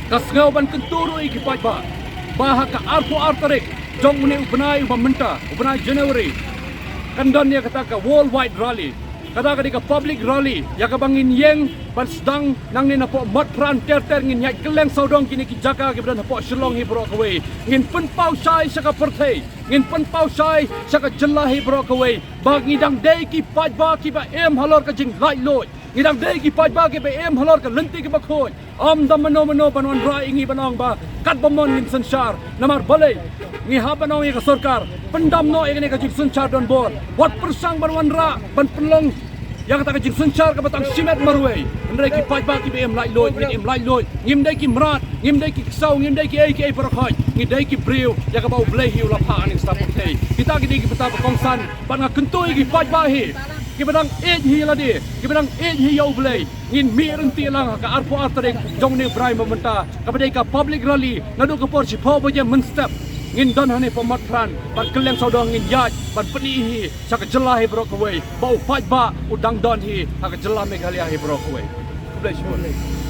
Kasngau ban kenturui ki Paitbah. Bahak ka arpo artarik jong ne ubenai ubenai Januari. Kandan dia kata ka worldwide rally. Kata ka public rally ya ka bangin yeng ban sedang nang ni napo Motphran ter ngin nyai keleng saudong kini ki jaga ki badan napo Shillong hi bro kawai. Ngin pen pau sai saka perthei. Ngin pen pau sai saka jelah hi bro kawai. Bag ngidang dei ki Paitbah ki ba em halor ka jing lai loi. Ngidang dei ki Paitbah ki ba em halor ka lenti ki ba khoi. Am dam mano panwan ra ingi banong ba kat bamon ngin sensyar namar balai. Ngi ha banong i ka sarkar pendam no ikani ka jing sensyar don bor. Wat persang banwan ra ban penlong yang kata kajing sencar ke batang simet marway. Ndai ki Paitbah ki BM lai loi, BM lai loi. Ngim dai ki merat, ngim dai ki kesau, ngim dai ki AKA parakhoi. Ngim dai ki briu yang ka bau blai hiu la pha aning stap thei. Kita ki di ki peta kongsan, ban nga kentoi ki Paitbah hi. Ki batang ej hi la di, ki batang ej hi yau blai. Ngin mi renti lang ka arpo artarik jong ni brai mementa. Ka badai ka public rally, ngadu ka por si pho Baje menstep. Ngin don hane pa Motphran ban keleng saudong ngin yaj ban peni hi sak jelah hi bro kawai bau Paitbah udang don hi sak jelah Meghalaya hi bro kawai. Bless you.